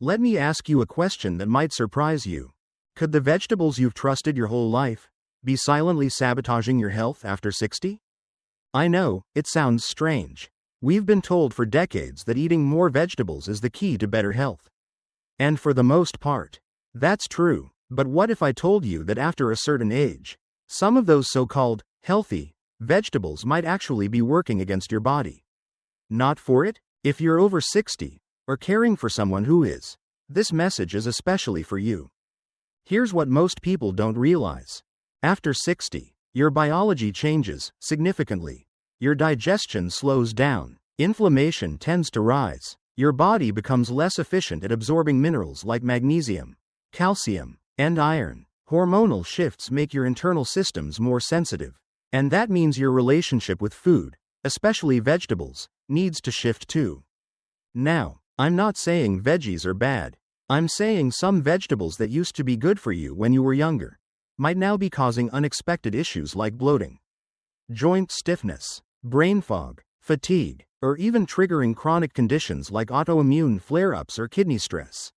Let me ask you a question that might surprise you. Could the vegetables you've trusted your whole life be silently sabotaging your health after 60? I know, it sounds strange. We've been told for decades that eating more vegetables is the key to better health. And for the most part, that's true. But what if I told you that after a certain age, some of those so-called healthy vegetables might actually be working against your body? Not for it? If you're over 60, or caring for someone who is, this message is especially for you. Here's what most people don't realize. After 60, your biology changes significantly. Your digestion slows down, inflammation tends to rise, your body becomes less efficient at absorbing minerals like magnesium, calcium, and iron. Hormonal shifts make your internal systems more sensitive. And that means your relationship with food, especially vegetables, needs to shift too. Now, I'm not saying veggies are bad. I'm saying some vegetables that used to be good for you when you were younger might now be causing unexpected issues like bloating, joint stiffness, brain fog, fatigue, or even triggering chronic conditions like autoimmune flare-ups or kidney stress.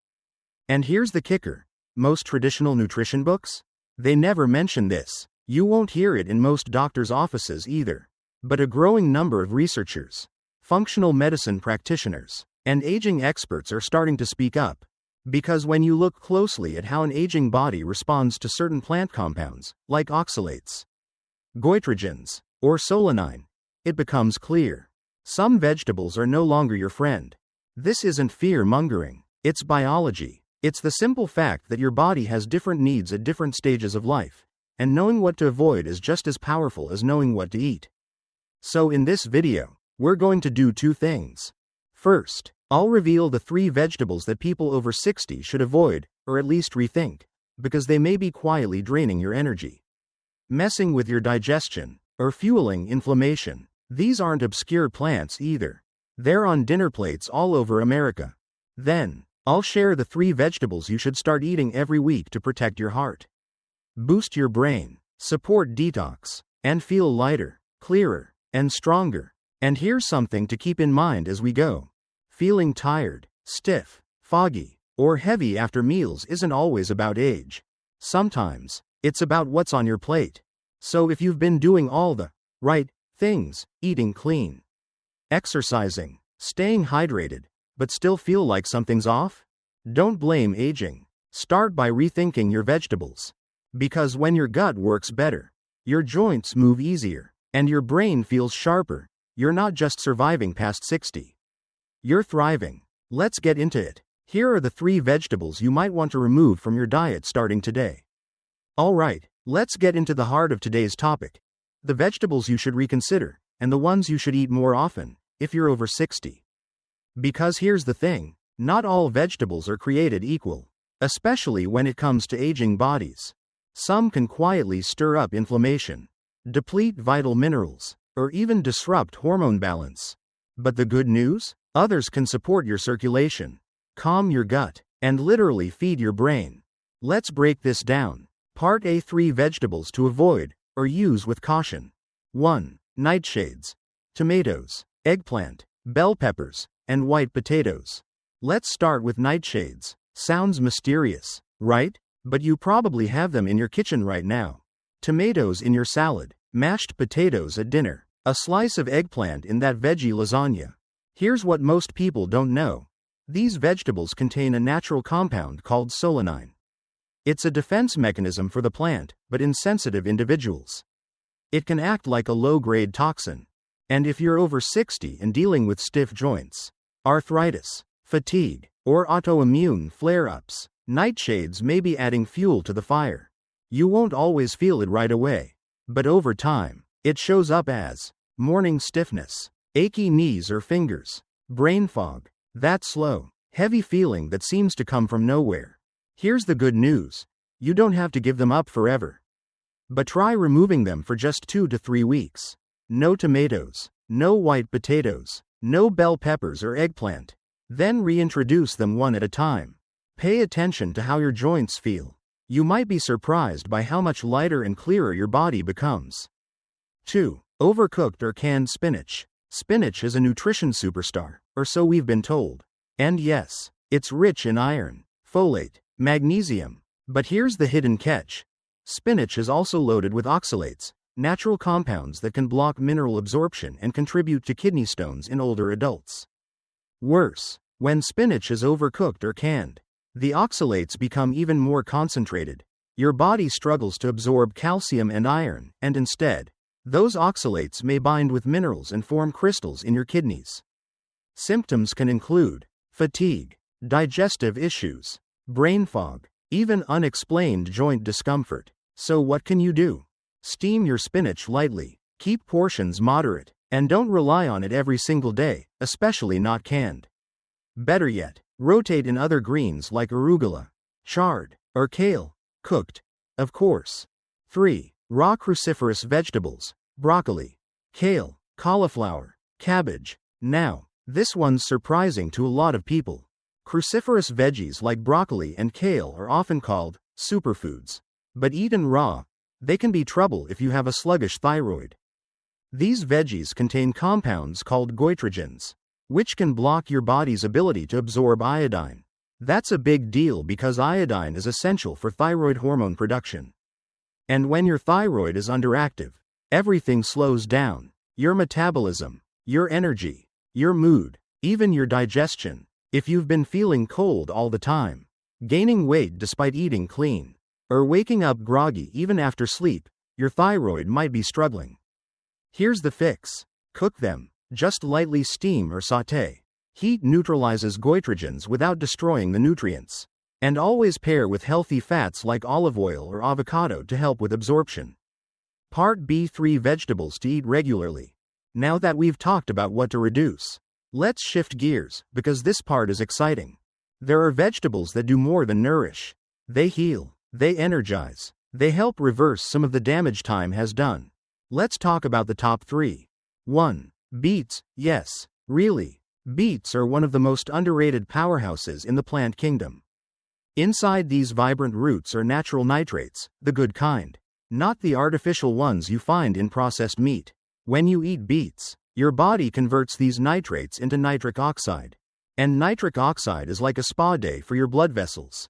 And here's the kicker. Most traditional nutrition books? They never mention this. You won't hear it in most doctors' offices either. But a growing number of researchers, functional medicine practitioners, and aging experts are starting to speak up. Because when you look closely at how an aging body responds to certain plant compounds, like oxalates, goitrogens, or solanine, it becomes clear. Some vegetables are no longer your friend. This isn't fear-mongering. It's biology. It's the simple fact that your body has different needs at different stages of life, and knowing what to avoid is just as powerful as knowing what to eat. So in this video, we're going to do two things. First, I'll reveal the 3 vegetables that people over 60 should avoid, or at least rethink, because they may be quietly draining your energy, messing with your digestion, or fueling inflammation. These aren't obscure plants either. They're on dinner plates all over America. Then, I'll share the 3 vegetables you should start eating every week to protect your heart, boost your brain, support detox, and feel lighter, clearer, and stronger. And here's something to keep in mind as we go. Feeling tired, stiff, foggy, or heavy after meals isn't always about age. Sometimes, it's about what's on your plate. So if you've been doing all the right things, eating clean, exercising, staying hydrated, but still feel like something's off, don't blame aging. Start by rethinking your vegetables. Because when your gut works better, your joints move easier, and your brain feels sharper, you're not just surviving past 60. You're thriving. Let's get into it. Here are the 3 vegetables you might want to remove from your diet starting today. Alright, let's get into the heart of today's topic. The vegetables you should reconsider, and the ones you should eat more often, if you're over 60. Because here's the thing, not all vegetables are created equal, especially when it comes to aging bodies. Some can quietly stir up inflammation, deplete vital minerals, or even disrupt hormone balance. But the good news? Others can support your circulation, calm your gut, and literally feed your brain. Let's break this down. Part A: 3 vegetables to avoid, or use with caution. 1. Nightshades. Tomatoes, eggplant, bell peppers, and white potatoes. Let's start with nightshades. Sounds mysterious, right? But you probably have them in your kitchen right now. Tomatoes in your salad, mashed potatoes at dinner, a slice of eggplant in that veggie lasagna. Here's what most people don't know. These vegetables contain a natural compound called solanine. It's a defense mechanism for the plant, but in sensitive individuals, it can act like a low-grade toxin. And if you're over 60 and dealing with stiff joints, arthritis, fatigue, or autoimmune flare-ups, nightshades may be adding fuel to the fire. You won't always feel it right away, but over time, it shows up as morning stiffness, achy knees or fingers, brain fog, that slow, heavy feeling that seems to come from nowhere. Here's the good news. You don't have to give them up forever. But try removing them for just 2 to 3 weeks. No tomatoes, no white potatoes, no bell peppers or eggplant. Then reintroduce them one at a time. Pay attention to how your joints feel. You might be surprised by how much lighter and clearer your body becomes. 2. Overcooked or canned spinach. Spinach is a nutrition superstar, or so we've been told. And yes, It's rich in iron, folate, magnesium. But here's the hidden catch. Spinach is also loaded with oxalates, natural compounds that can block mineral absorption and contribute to kidney stones in older adults. Worse, when spinach is overcooked or canned, the oxalates become even more concentrated. Your body struggles to absorb calcium and iron, and instead, those oxalates may bind with minerals and form crystals in your kidneys. Symptoms can include fatigue, digestive issues, brain fog, even unexplained joint discomfort. So what can you do? Steam your spinach lightly, keep portions moderate, and don't rely on it every single day, especially not canned. Better yet, rotate in other greens like arugula, chard, or kale, cooked, of course. 3. Raw cruciferous vegetables, broccoli, kale, cauliflower, cabbage. Now, this one's surprising to a lot of people. Cruciferous veggies like broccoli and kale are often called superfoods. But eaten raw, they can be trouble if you have a sluggish thyroid. These veggies contain compounds called goitrogens, which can block your body's ability to absorb iodine. That's a big deal because iodine is essential for thyroid hormone production. And when your thyroid is underactive, everything slows down. Your metabolism, your energy, your mood, even your digestion. If you've been feeling cold all the time, gaining weight despite eating clean, or waking up groggy even after sleep, your thyroid might be struggling. Here's the fix. Cook them. Just lightly steam or sauté. Heat neutralizes goitrogens without destroying the nutrients. And always pair with healthy fats like olive oil or avocado to help with absorption. Part B. 3 vegetables to eat regularly. Now that we've talked about what to reduce, let's shift gears, because this part is exciting. There are vegetables that do more than nourish. They heal. They energize. They help reverse some of the damage time has done. Let's talk about the top 3. 1. Beets. Yes, really. Beets are one of the most underrated powerhouses in the plant kingdom. Inside these vibrant roots are natural nitrates, the good kind, not the artificial ones you find in processed meat. When you eat beets, your body converts these nitrates into nitric oxide. And nitric oxide is like a spa day for your blood vessels.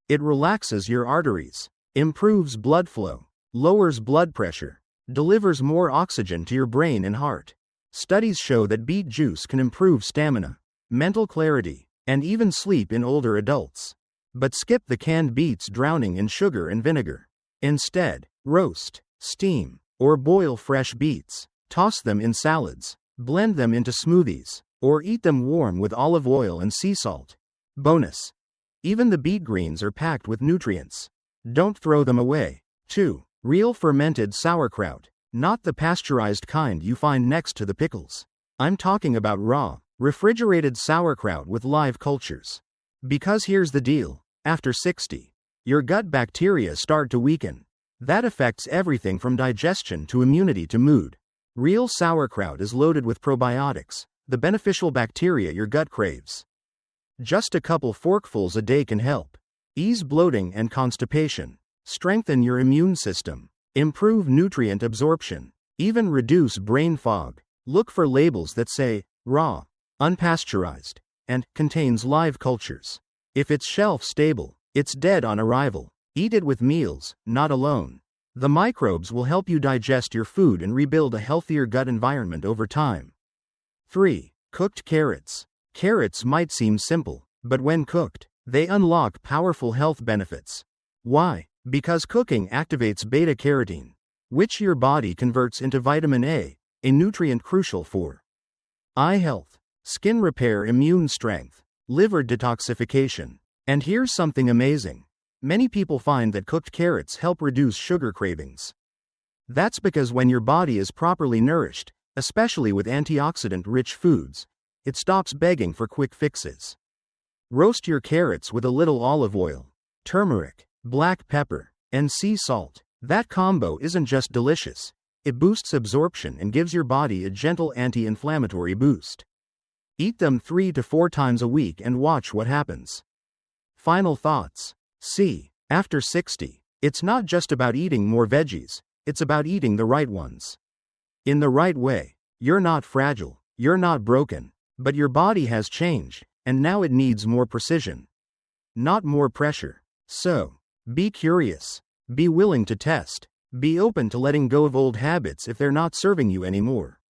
It relaxes your arteries, improves blood flow, lowers blood pressure, delivers more oxygen to your brain and heart. Studies show that beet juice can improve stamina, mental clarity, and even sleep in older adults. But skip the canned beets drowning in sugar and vinegar. Instead, roast, steam, or boil fresh beets. Toss them in salads, blend them into smoothies, or eat them warm with olive oil and sea salt. Bonus: even the beet greens are packed with nutrients. Don't throw them away. 2. Real fermented sauerkraut. Not the pasteurized kind you find next to the pickles. I'm talking about raw, refrigerated sauerkraut with live cultures. Because here's the deal. After 60, your gut bacteria start to weaken. That affects everything from digestion to immunity to mood. Real sauerkraut is loaded with probiotics, the beneficial bacteria your gut craves. Just a couple forkfuls a day can help. Ease bloating and constipation. Strengthen your immune system. Improve nutrient absorption. Even reduce brain fog. Look for labels that say, raw, unpasteurized, and contains live cultures. If it's shelf stable, it's dead on arrival. Eat it with meals, not alone. The microbes will help you digest your food and rebuild a healthier gut environment over time. 3. Cooked carrots. Carrots might seem simple, but when cooked, they unlock powerful health benefits. Why? Because cooking activates beta-carotene, which your body converts into vitamin A nutrient crucial for eye health, skin repair, immune strength, liver detoxification. And here's something amazing. Many people find that cooked carrots help reduce sugar cravings. That's because when your body is properly nourished, especially with antioxidant-rich foods, it stops begging for quick fixes. Roast your carrots with a little olive oil, turmeric, black pepper, and sea salt. That combo isn't just delicious, it boosts absorption and gives your body a gentle anti-inflammatory boost. Eat them 3 to 4 times a week and watch what happens. Final thoughts. C. After 60, it's not just about eating more veggies, it's about eating the right ones. In the right way. You're not fragile, you're not broken, but your body has changed, and now it needs more precision, not more pressure. So, be curious. Be willing to test. Be open to letting go of old habits if they're not serving you anymore.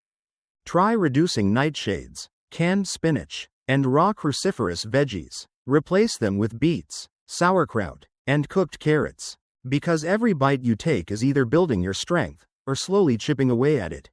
Try reducing nightshades, canned spinach, and raw cruciferous veggies. Replace them with beets, sauerkraut, and cooked carrots. Because every bite you take is either building your strength or slowly chipping away at it.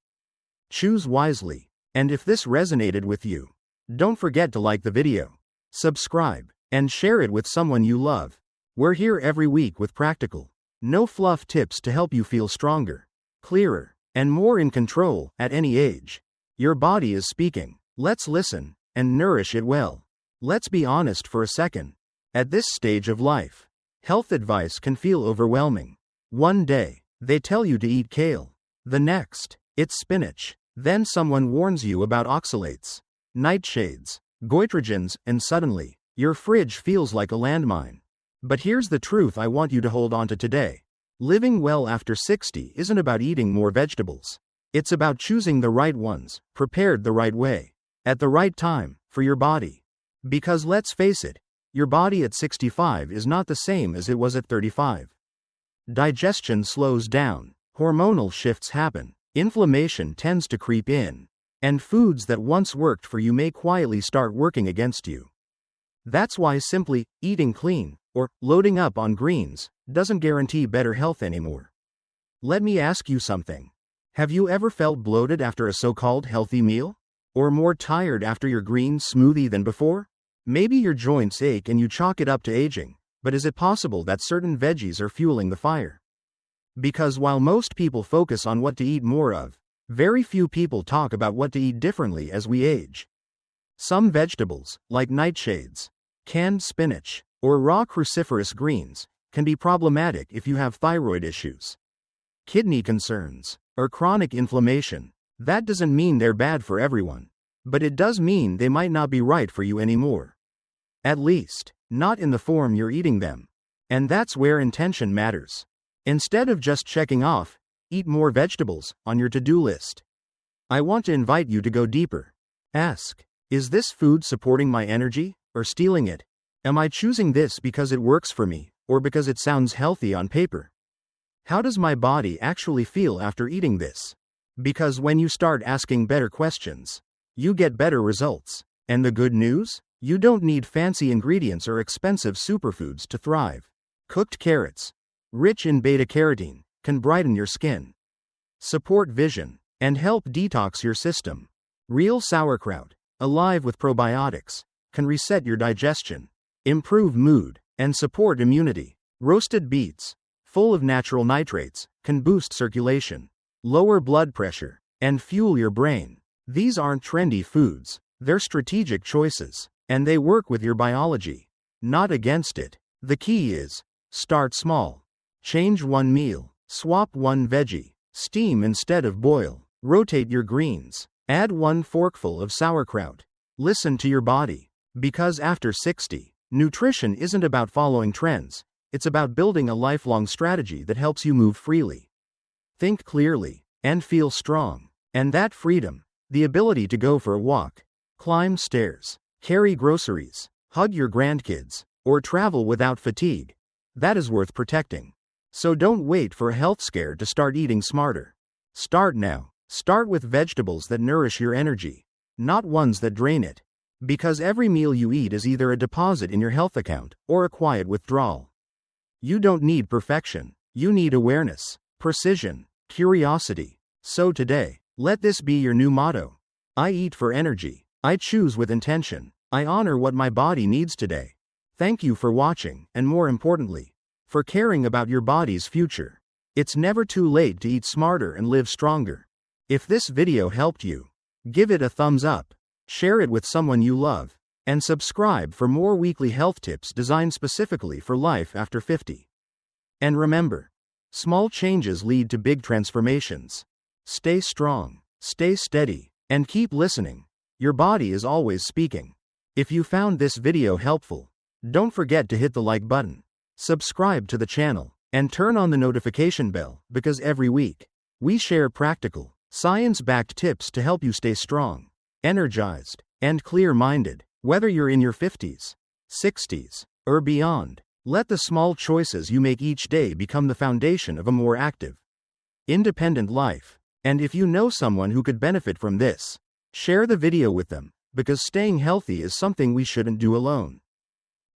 Choose wisely. And if this resonated with you, don't forget to like the video, subscribe, and share it with someone you love. We're here every week with practical, no fluff tips to help you feel stronger, clearer, and more in control at any age. Your body is speaking. Let's listen and nourish it well. Let's be honest for a second. At this stage of life, health advice can feel overwhelming. One day, they tell you to eat kale. The next, it's spinach. Then someone warns you about oxalates, nightshades, goitrogens, and suddenly, your fridge feels like a landmine. But here's the truth I want you to hold on to today. Living well after 60 isn't about eating more vegetables. It's about choosing the right ones, prepared the right way, at the right time, for your body. Because let's face it, your body at 65 is not the same as it was at 35. Digestion slows down, hormonal shifts happen, inflammation tends to creep in, and foods that once worked for you may quietly start working against you. That's why simply eating clean or loading up on greens doesn't guarantee better health anymore. Let me ask you something. Have you ever felt bloated after a so-called healthy meal? Or more tired after your green smoothie than before? Maybe your joints ache and you chalk it up to aging, but is it possible that certain veggies are fueling the fire? Because while most people focus on what to eat more of, very few people talk about what to eat differently as we age. Some vegetables, like nightshades, canned spinach, or raw cruciferous greens, can be problematic if you have thyroid issues, kidney concerns, or chronic inflammation. That doesn't mean they're bad for everyone, but it does mean they might not be right for you anymore. At least, not in the form you're eating them. And that's where intention matters. Instead of just checking off, eat more vegetables, on your to-do list, I want to invite you to go deeper. Ask, is this food supporting my energy, or stealing it? Am I choosing this because it works for me, or because it sounds healthy on paper? How does my body actually feel after eating this? Because when you start asking better questions, you get better results. And the good news? You don't need fancy ingredients or expensive superfoods to thrive. Cooked carrots, rich in beta-carotene, can brighten your skin, support vision, and help detox your system. Real sauerkraut, alive with probiotics, can reset your digestion, improve mood, and support immunity. Roasted beets, full of natural nitrates, can boost circulation, lower blood pressure, and fuel your brain. These aren't trendy foods, they're strategic choices, and they work with your biology, not against it. The key is, start small. Change one meal, swap one veggie, steam instead of boil, rotate your greens, add one forkful of sauerkraut. Listen to your body. Because after 60, nutrition isn't about following trends, it's about building a lifelong strategy that helps you move freely, think clearly, and feel strong. And that freedom, the ability to go for a walk, climb stairs, carry groceries, hug your grandkids, or travel without fatigue, that is worth protecting. So don't wait for a health scare to start eating smarter. Start now. Start with vegetables that nourish your energy, not ones that drain it. Because every meal you eat is either a deposit in your health account or a quiet withdrawal. You don't need perfection. You need awareness, precision, curiosity. So today, let this be your new motto. I eat for energy. I choose with intention. I honor what my body needs today. Thank you for watching, and more importantly, for caring about your body's future. It's never too late to eat smarter and live stronger. If this video helped you, give it a thumbs up, share it with someone you love, and subscribe for more weekly health tips designed specifically for life after 50. And remember, small changes lead to big transformations. Stay strong, stay steady, and keep listening. Your body is always speaking. If you found this video helpful, don't forget to hit the like button, subscribe to the channel, and turn on the notification bell, because every week, we share practical, science-backed tips to help you stay strong, energized, and clear-minded. Whether you're in your 50s, 60s, or beyond, let the small choices you make each day become the foundation of a more active, independent life. And if you know someone who could benefit from this, share the video with them, because staying healthy is something we shouldn't do alone.